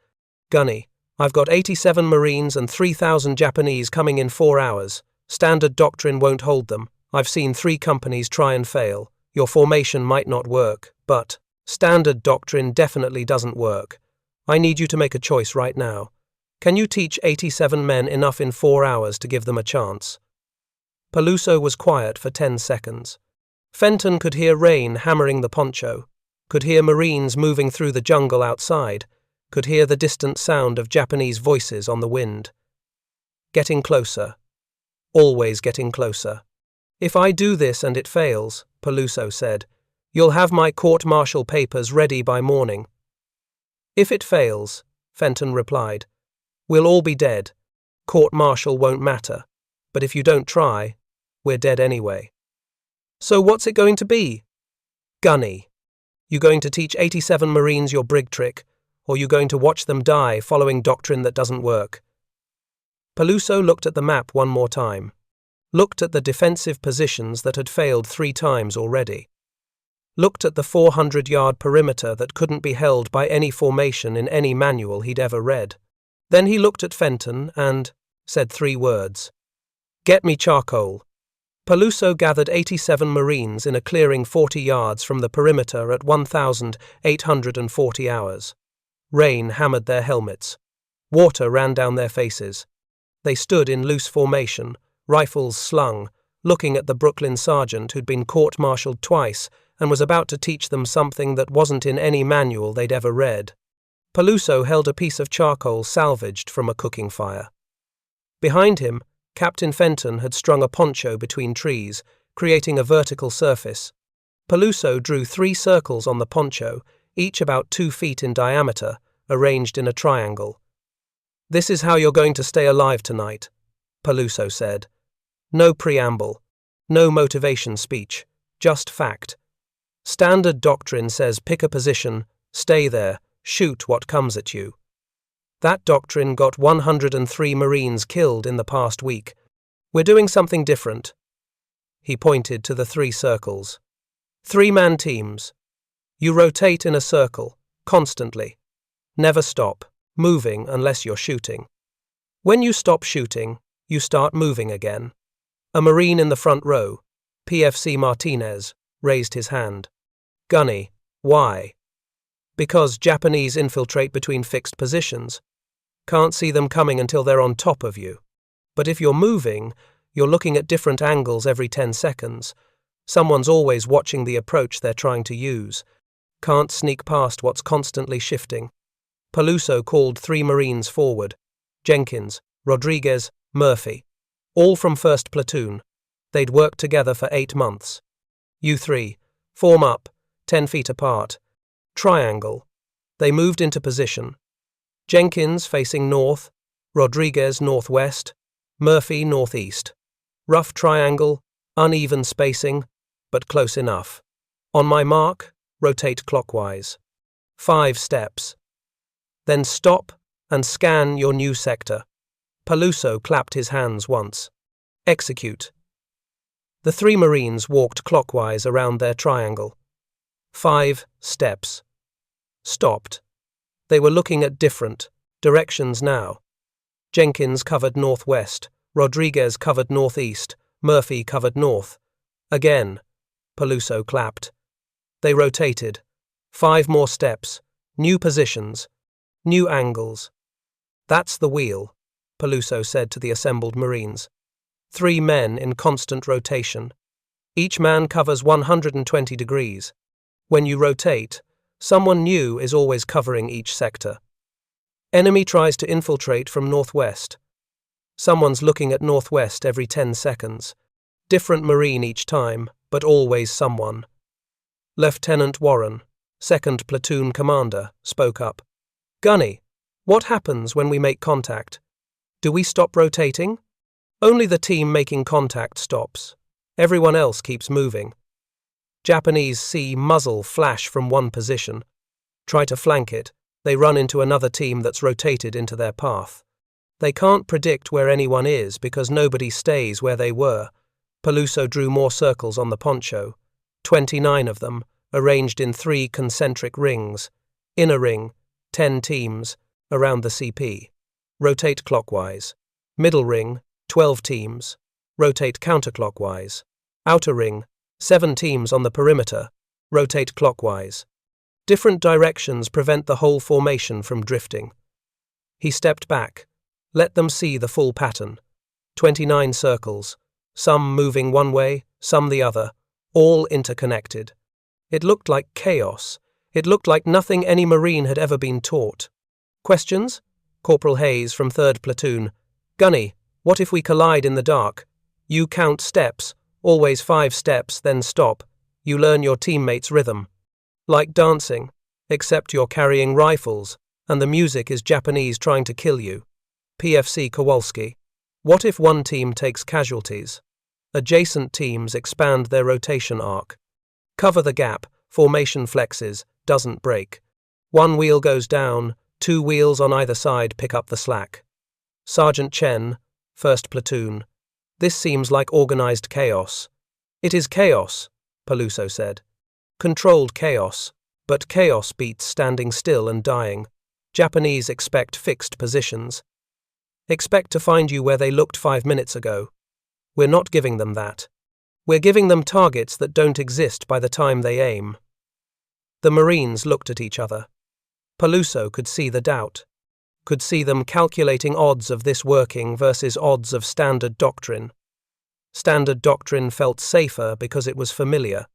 "Gunny, I've got 87 Marines and 3,000 Japanese coming in 4 hours. Standard doctrine won't hold them. I've seen 3 companies try and fail. Your formation might not work, but standard doctrine definitely doesn't work. I need you to make a choice right now. Can you teach 87 men enough in 4 hours to give them a chance?" Paluso was quiet for 10 seconds. Fenton could hear rain hammering the poncho, could hear Marines moving through the jungle outside, could hear the distant sound of Japanese voices on the wind. Getting closer. Always getting closer. "If I do this and it fails," Paluso said, "you'll have my court-martial papers ready by morning." "If it fails," Fenton replied, "we'll all be dead. Court-martial won't matter. But if you don't try, we're dead anyway." "So what's it going to be?" "Gunny. You going to teach 87 Marines your Brig trick, or you going to watch them die following doctrine that doesn't work?" Paluso looked at the map one more time. Looked at the defensive positions that had failed 3 times already. looked at the 400-yard perimeter that couldn't be held by any formation in any manual he'd ever read. Then he looked at Fenton and said 3 words. "Get me charcoal." Paluso gathered 87 Marines in a clearing 40 yards from the perimeter at 1,840 hours. Rain hammered their helmets. Water ran down their faces. They stood in loose formation, rifles slung, looking at the Brooklyn sergeant who'd been court-martialed twice and was about to teach them something that wasn't in any manual they'd ever read. Paluso held a piece of charcoal salvaged from a cooking fire. Behind him, Captain Fenton had strung a poncho between trees, creating a vertical surface. Paluso drew 3 circles on the poncho, each about 2 feet in diameter, arranged in a triangle. "This is how you're going to stay alive tonight," Paluso said. No preamble, no motivation speech, just fact. Standard doctrine says pick a position, stay there, shoot what comes at you. That doctrine got 103 Marines killed in the past week. We're doing something different. He pointed to the 3 circles. 3-man teams. You rotate in a circle, constantly. Never stop, moving unless you're shooting. When you stop shooting, you start moving again. A Marine in the front row, PFC Martinez, raised his hand. "Gunny, why?" "Because Japanese infiltrate between fixed positions. Can't see them coming until they're on top of you. But if you're moving, you're looking at different angles every 10 seconds. Someone's always watching the approach they're trying to use. Can't sneak past what's constantly shifting." Paluso called 3 Marines forward. Jenkins, Rodriguez, Murphy. All from 1st Platoon. They'd worked together for 8 months. "You 3, form up, 10 feet apart. Triangle." They moved into position. Jenkins facing north, Rodriguez northwest, Murphy northeast. Rough triangle, uneven spacing, but close enough. "On my mark, rotate clockwise. 5 steps. Then stop and scan your new sector." Paluso clapped his hands once. "Execute." The 3 Marines walked clockwise around their triangle. 5 steps. Stopped. They were looking at different directions now. Jenkins covered northwest, Rodriguez covered northeast, Murphy covered north. Again, Paluso clapped. They rotated. 5 more steps, new positions, new angles. "That's the wheel," Paluso said to the assembled Marines. 3 men in constant rotation. Each man covers 120 degrees. When you rotate, someone new is always covering each sector. Enemy tries to infiltrate from northwest. Someone's looking at northwest every 10 seconds. Different Marine each time, but always someone. Lieutenant Warren, 2nd Platoon Commander, spoke up. "Gunny, what happens when we make contact? Do we stop rotating?" "Only the team making contact stops. Everyone else keeps moving." Japanese see muzzle flash from one position. Try to flank it, they run into another team that's rotated into their path. They can't predict where anyone is because nobody stays where they were. Paluso drew more circles on the poncho, 29 of them, arranged in 3 concentric rings. Inner ring, 10 teams, around the CP. Rotate clockwise. Middle ring, 12 teams. Rotate counterclockwise. Outer ring, 7 teams on the perimeter. Rotate clockwise. Different directions prevent the whole formation from drifting. He stepped back. Let them see the full pattern. 29 circles, some moving one way, some the other, all interconnected. It looked like chaos. It looked like nothing any Marine had ever been taught. "Questions?" Corporal Hayes from 3rd Platoon. "Gunny, what if we collide in the dark? You count steps, always 5 steps, then stop. You learn your teammates' rhythm. Like dancing, except you're carrying rifles, and the music is Japanese trying to kill you." PFC Kowalski. "What if one team takes casualties? Adjacent teams expand their rotation arc. Cover the gap, formation flexes, doesn't break. 1 wheel goes down, 2 wheels on either side pick up the slack." Sergeant Chen, 1st Platoon. "This seems like organized chaos." "It is chaos," Paluso said. Controlled chaos, but chaos beats standing still and dying. Japanese expect fixed positions. Expect to find you where they looked 5 minutes ago. We're not giving them that. We're giving them targets that don't exist by the time they aim. The Marines looked at each other. Paluso could see the doubt. Could see them calculating odds of this working versus odds of standard doctrine. Standard doctrine felt safer because it was familiar.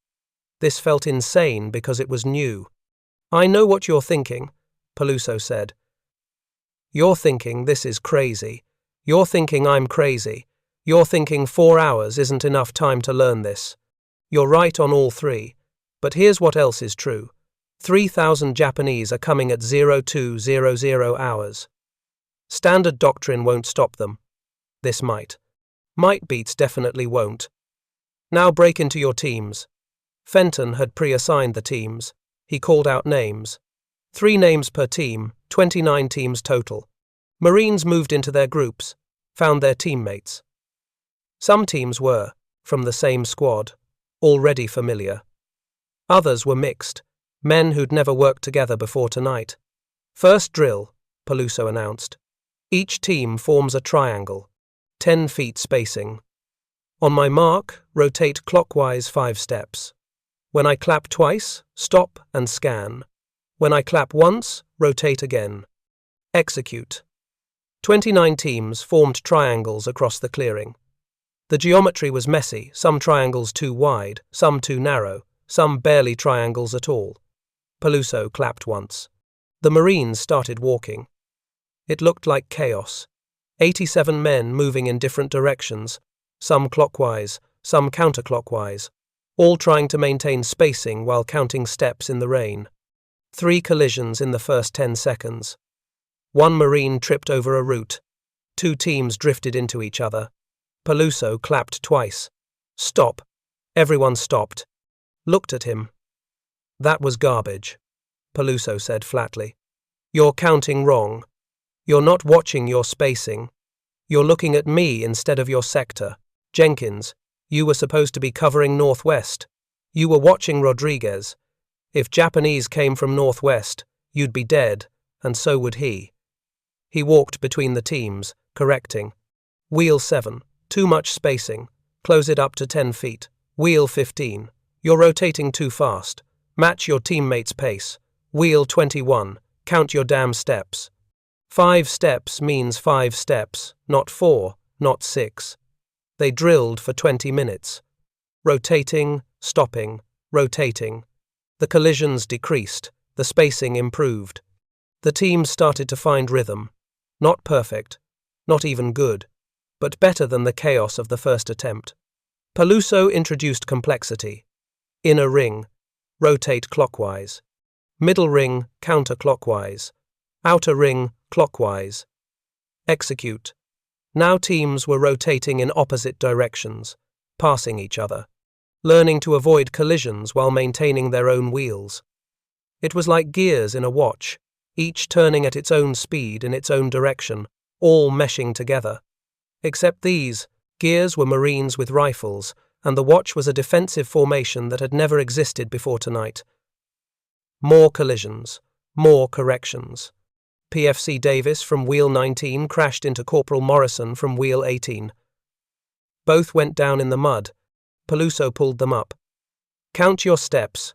This felt insane because it was new. I know what you're thinking, Paluso said. You're thinking this is crazy. You're thinking I'm crazy. You're thinking 4 hours isn't enough time to learn this. You're right on all three. But here's what else is true. 3,000 Japanese are coming at 0200 hours. Standard doctrine won't stop them. This might. Might beats definitely won't. Now break into your teams. Fenton had pre-assigned the teams. He called out names. 3 names per team, 29 teams total. Marines moved into their groups, found their teammates. Some teams were, from the same squad, already familiar. Others were mixed, men who'd never worked together before tonight. First drill, Paluso announced. Each team forms a triangle, 10 feet spacing. On my mark, rotate clockwise 5 steps. When I clap twice, stop and scan. When I clap once, rotate again. Execute. 29 teams formed triangles across the clearing. The geometry was messy, some triangles too wide, some too narrow, some barely triangles at all. Paluso clapped once. The Marines started walking. It looked like chaos. 87 men moving in different directions, some clockwise, some counterclockwise, all trying to maintain spacing while counting steps in the rain. 3 collisions in the first 10 seconds. 1 Marine tripped over a root. 2 teams drifted into each other. Paluso clapped twice. Stop. Everyone stopped. Looked at him. That was garbage, Paluso said flatly. You're counting wrong. You're not watching your spacing. You're looking at me instead of your sector. Jenkins, you were supposed to be covering northwest. You were watching Rodriguez. If Japanese came from northwest, you'd be dead, and so would he. He walked between the teams, correcting. Wheel 7, too much spacing. Close it up to 10 feet. Wheel 15, you're rotating too fast. Match your teammate's pace. Wheel 21, count your damn steps. 5 steps means 5 steps, not 4, not 6. They drilled for 20 minutes. Rotating, stopping, rotating. The collisions decreased, the spacing improved. The teams started to find rhythm. Not perfect, not even good, but better than the chaos of the first attempt. Paluso introduced complexity. Inner ring, rotate clockwise. Middle ring, counterclockwise. Outer ring, clockwise. Execute. Now teams were rotating in opposite directions, passing each other, learning to avoid collisions while maintaining their own wheels. It was like gears in a watch, each turning at its own speed in its own direction, all meshing together. Except these, gears were Marines with rifles, and the watch was a defensive formation that had never existed before tonight. More collisions, more corrections. PFC Davis from Wheel 19 crashed into Corporal Morrison from Wheel 18. Both went down in the mud. Paluso pulled them up. Count your steps.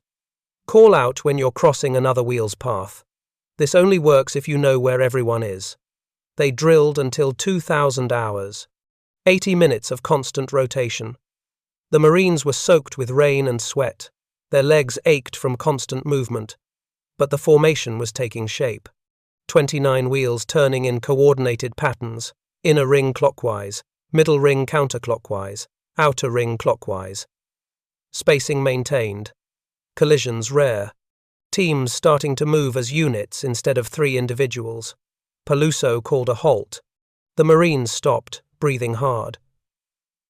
Call out when you're crossing another wheel's path. This only works if you know where everyone is. They drilled until 2,000 hours. 80 minutes of constant rotation. The Marines were soaked with rain and sweat. Their legs ached from constant movement. But the formation was taking shape. 29 wheels turning in coordinated patterns, inner ring clockwise, middle ring counterclockwise, outer ring clockwise. Spacing maintained. Collisions rare. Teams starting to move as units instead of 3 individuals. Paluso called a halt. The Marines stopped, breathing hard.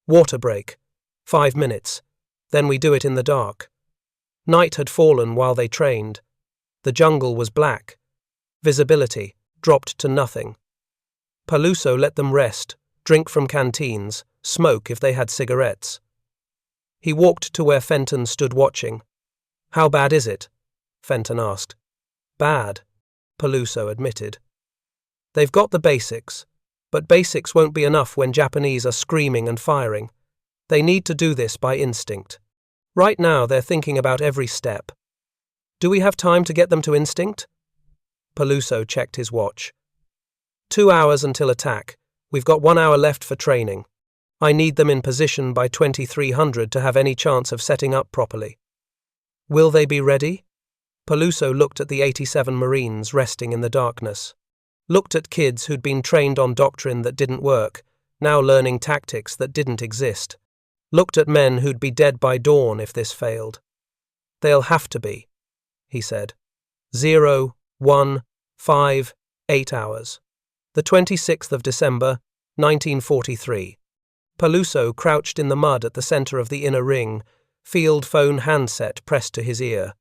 Water break. 5 minutes. Then we do it in the dark. Night had fallen while they trained. The jungle was black. Visibility dropped to nothing. Paluso let them rest, drink from canteens, smoke if they had cigarettes. He walked to where Fenton stood watching. How bad is it? Fenton asked. Bad, Paluso admitted. They've got the basics, but basics won't be enough when Japanese are screaming and firing. They need to do this by instinct. Right now they're thinking about every step. Do we have time to get them to instinct? Paluso checked his watch. 2 hours until attack. We've got 1 hour left for training. I need them in position by 2300 to have any chance of setting up properly. Will they be ready? Paluso looked at the 87 Marines resting in the darkness. Looked at kids who'd been trained on doctrine that didn't work, now learning tactics that didn't exist. Looked at men who'd be dead by dawn if this failed. They'll have to be, he said. 0, 1, 5, 8 hours. The 26th of December, 1943. Paluso crouched in the mud at the center of the inner ring, field phone handset pressed to his ear.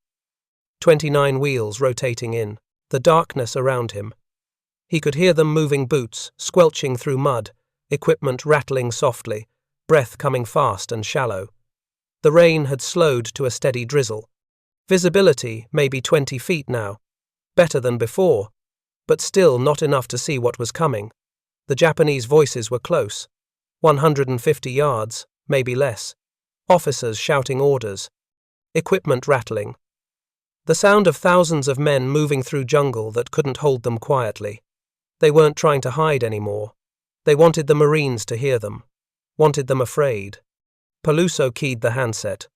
29 wheels rotating in, the darkness around him. He could hear them moving boots, squelching through mud, equipment rattling softly, breath coming fast and shallow. The rain had slowed to a steady drizzle. Visibility maybe 20 feet now. Better than before, but still not enough to see what was coming. The Japanese voices were close. 150 yards, maybe less. Officers shouting orders. Equipment rattling. The sound of thousands of men moving through jungle that couldn't hold them quietly. They weren't trying to hide anymore. They wanted the Marines to hear them. Wanted them afraid. Paluso keyed the handset.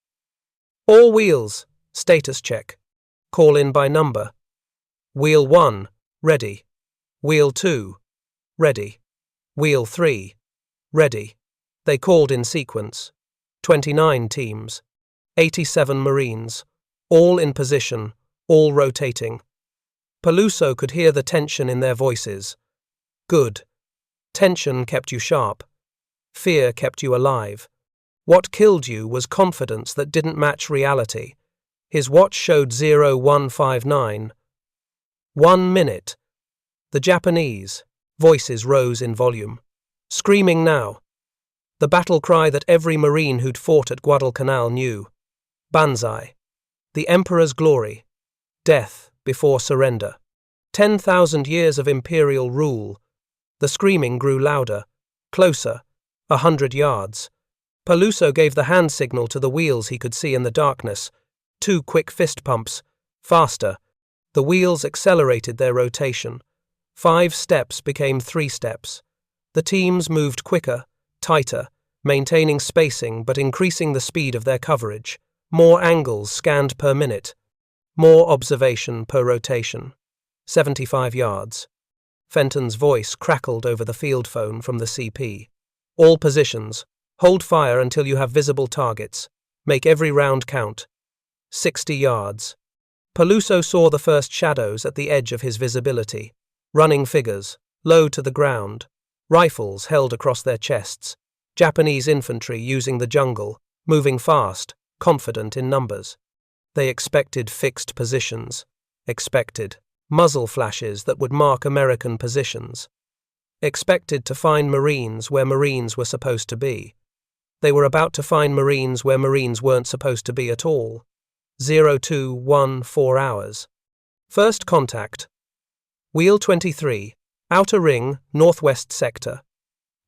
All wheels, status check. Call in by number. Wheel 1, ready. Wheel 2, ready. Wheel 3, ready. They called in sequence. 29 teams. 87 Marines. All in position, all rotating. Paluso could hear the tension in their voices. Good. Tension kept you sharp. Fear kept you alive. What killed you was confidence that didn't match reality. His watch showed 0159. 1 minute. The Japanese. Voices rose in volume. Screaming now. The battle cry that every Marine who'd fought at Guadalcanal knew. Banzai. The Emperor's glory. Death before surrender. 10,000 years of imperial rule. The screaming grew louder. Closer. 100 yards. Paluso gave the hand signal to the wheels he could see in the darkness. 2 quick fist pumps. Faster. The wheels accelerated their rotation. 5 steps became 3 steps. The teams moved quicker, tighter, maintaining spacing but increasing the speed of their coverage. More angles scanned per minute. More observation per rotation. 75 yards. Fenton's voice crackled over the field phone from the CP. All positions. Hold fire until you have visible targets. Make every round count. 60 yards. Paluso saw the first shadows at the edge of his visibility. Running figures, low to the ground. Rifles held across their chests. Japanese infantry using the jungle, moving fast, confident in numbers. They expected fixed positions. Expected muzzle flashes that would mark American positions. Expected to find Marines where Marines were supposed to be. They were about to find Marines where Marines weren't supposed to be at all. 0214 hours. First contact. Wheel 23, Outer Ring, Northwest Sector.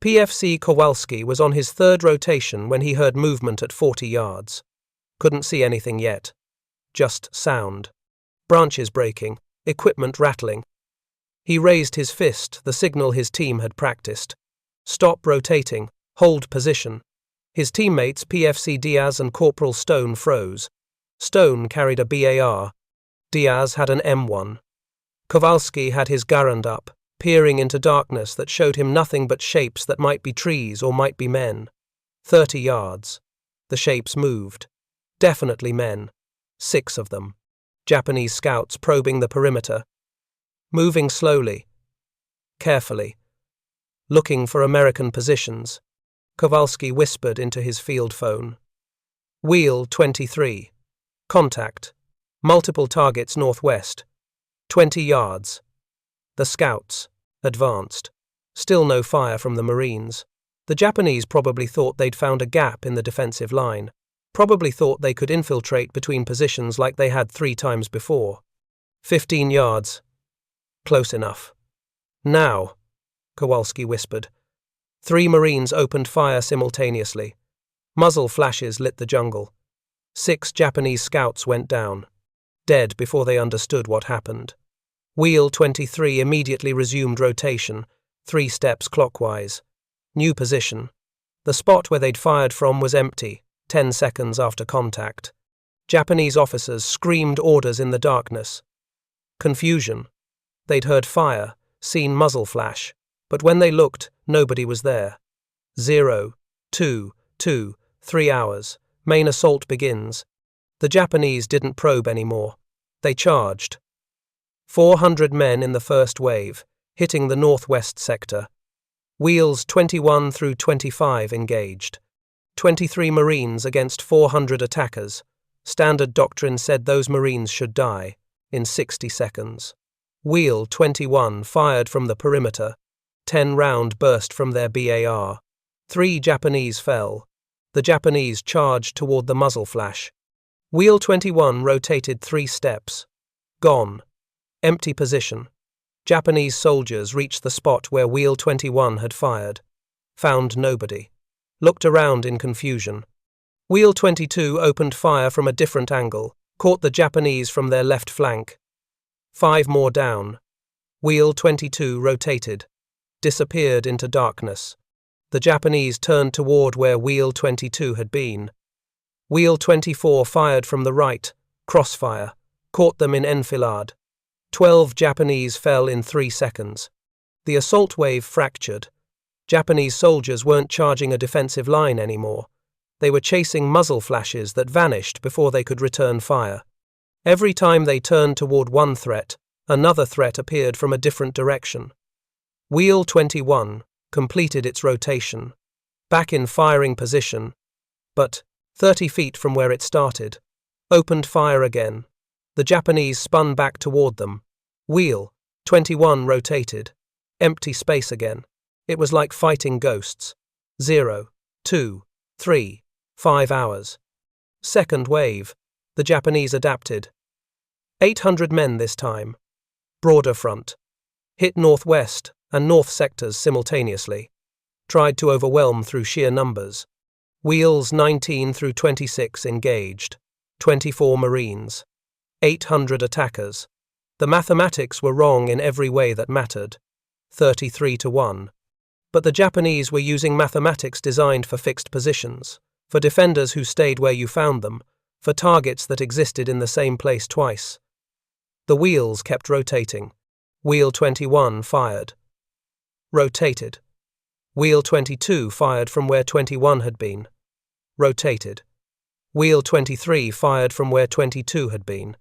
PFC Kowalski was on his 3rd rotation when he heard movement at 40 yards. Couldn't see anything yet. Just sound. Branches breaking, equipment rattling. He raised his fist, the signal his team had practiced. Stop rotating, hold position. His teammates PFC Diaz and Corporal Stone froze. Stone carried a BAR. Diaz had an M1. Kowalski had his Garand up, peering into darkness that showed him nothing but shapes that might be trees or might be men. 30 yards. The shapes moved. Definitely men. 6 of them. Japanese scouts probing the perimeter. Moving slowly. Carefully. Looking for American positions. Kowalski whispered into his field phone. Wheel 23. Contact. Multiple targets northwest. 20 yards. The scouts. Advanced. Still no fire from the Marines. The Japanese probably thought they'd found a gap in the defensive line. Probably thought they could infiltrate between positions like they had 3 times before. 15 yards. Close enough. Now, Kowalski whispered. 3 Marines opened fire simultaneously. Muzzle flashes lit the jungle. 6 Japanese scouts went down, dead before they understood what happened. Wheel 23 immediately resumed rotation, 3 steps clockwise. New position. The spot where they'd fired from was empty, 10 seconds after contact. Japanese officers screamed orders in the darkness. Confusion. They'd heard fire, seen muzzle flash, but when they looked, nobody was there. 0, 2, 2, 3 hours. Main assault begins. The Japanese didn't probe anymore. They charged. 400 men in the first wave, hitting the northwest sector. Wheels 21 through 25 engaged. 23 Marines against 400 attackers. Standard doctrine said those Marines should die in 60 seconds. Wheel 21 fired from the perimeter. 10-round burst from their BAR. 3 Japanese fell. The Japanese charged toward the muzzle flash. Wheel 21 rotated 3 steps. Gone. Empty position. Japanese soldiers reached the spot where Wheel 21 had fired. Found nobody. Looked around in confusion. Wheel 22 opened fire from a different angle, caught the Japanese from their left flank. 5 more down. Wheel 22 rotated. Disappeared into darkness. The Japanese turned toward where Wheel 22 had been. Wheel 24 fired from the right, crossfire, caught them in enfilade. 12 Japanese fell in 3 seconds. The assault wave fractured. Japanese soldiers weren't charging a defensive line anymore. They were chasing muzzle flashes that vanished before they could return fire. Every time they turned toward one threat, another threat appeared from a different direction. Wheel 21 completed its rotation, back in firing position, but 30 feet from where it started, opened fire again. The Japanese spun back toward them. Wheel 21 rotated. Empty space again. It was like fighting ghosts. 0, 2, 3, 5 hours. Second wave. The Japanese adapted. 800 men this time. Broader front. Hit northwest and north sectors simultaneously. Tried to overwhelm through sheer numbers. Wheels 19 through 26 engaged. 24 Marines. 800 attackers. The mathematics were wrong in every way that mattered. 33 to 1. But the Japanese were using mathematics designed for fixed positions, for defenders who stayed where you found them, for targets that existed in the same place twice. The wheels kept rotating. Wheel 21 fired. Rotated. Wheel 22 fired from where 21 had been. Rotated. Wheel 23 fired from where 22 had been.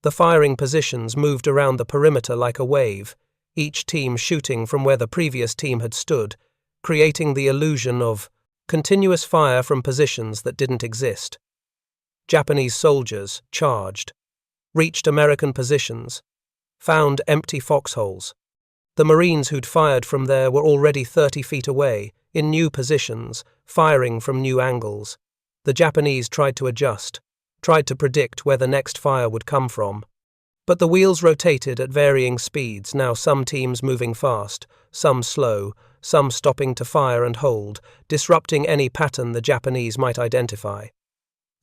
The firing positions moved around the perimeter like a wave, each team shooting from where the previous team had stood, creating the illusion of continuous fire from positions that didn't exist. Japanese soldiers charged, reached American positions, found empty foxholes. The Marines who'd fired from there were already 30 feet away, in new positions, firing from new angles. The Japanese tried to adjust, tried to predict where the next fire would come from. But the wheels rotated at varying speeds, now some teams moving fast, some slow, some stopping to fire and hold, disrupting any pattern the Japanese might identify.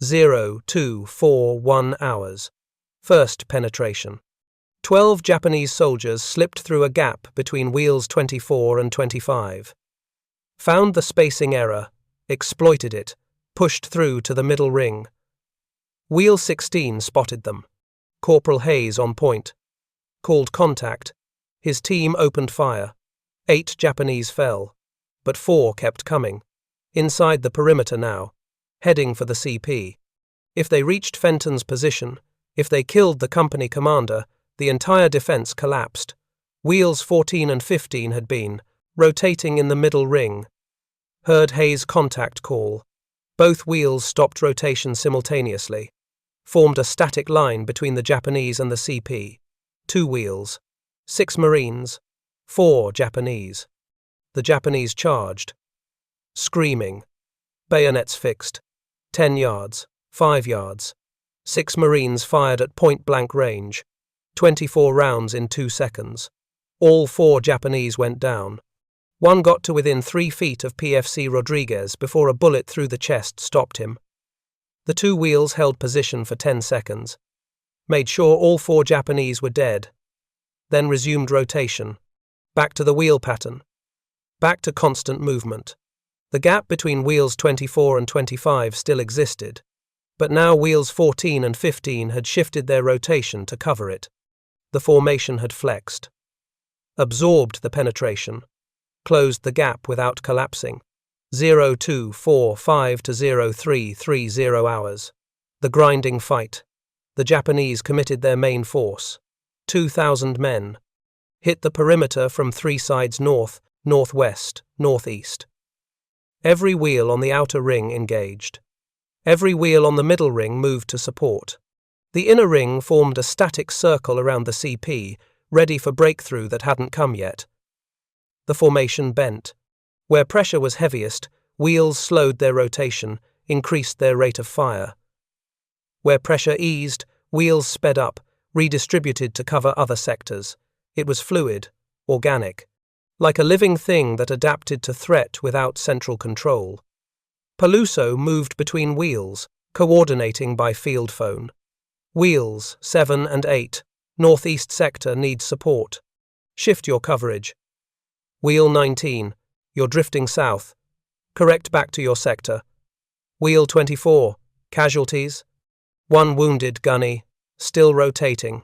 0, 2, 4, 1 hours. First penetration. 12 Japanese soldiers slipped through a gap between wheels 24 and 25. Found the spacing error, exploited it, pushed through to the middle ring. Wheel 16 spotted them. Corporal Hayes on point. Called contact. His team opened fire. 8 Japanese fell, but 4 kept coming. Inside the perimeter now, heading for the CP. If they reached Fenton's position, if they killed the company commander, the entire defense collapsed. Wheels 14 and 15 had been, rotating in the middle ring. Heard Hayes' contact call. Both wheels stopped rotation simultaneously. Formed a static line between the Japanese and the CP. 2 wheels. 6 Marines. 4 Japanese. The Japanese charged. Screaming. Bayonets fixed. 10 yards. 5 yards. 6 Marines fired at point-blank range. 24 rounds in 2 seconds. All 4 Japanese went down. One got to within 3 feet of PFC Rodriguez before a bullet through the chest stopped him. The 2 wheels held position for 10 seconds. Made sure all 4 Japanese were dead. Then resumed rotation. Back to the wheel pattern. Back to constant movement. The gap between wheels 24 and 25 still existed, but now wheels 14 and 15 had shifted their rotation to cover it. The formation had flexed. Absorbed the penetration. Closed the gap without collapsing. 0245 to 0330 hours. The grinding fight. The Japanese committed their main force. 2,000 men. Hit the perimeter from 3 sides north, northwest, northeast. Every wheel on the outer ring engaged. Every wheel on the middle ring moved to support. The inner ring formed a static circle around the CP, ready for breakthrough that hadn't come yet. The formation bent. Where pressure was heaviest, wheels slowed their rotation, increased their rate of fire. Where pressure eased, wheels sped up, redistributed to cover other sectors. It was fluid, organic, like a living thing that adapted to threat without central control. Paluso moved between wheels, coordinating by field phone. Wheels 7 and 8, northeast sector needs support. Shift your coverage. Wheel 19, you're drifting south. Correct back to your sector. Wheel 24, casualties. 1 wounded gunny, still rotating.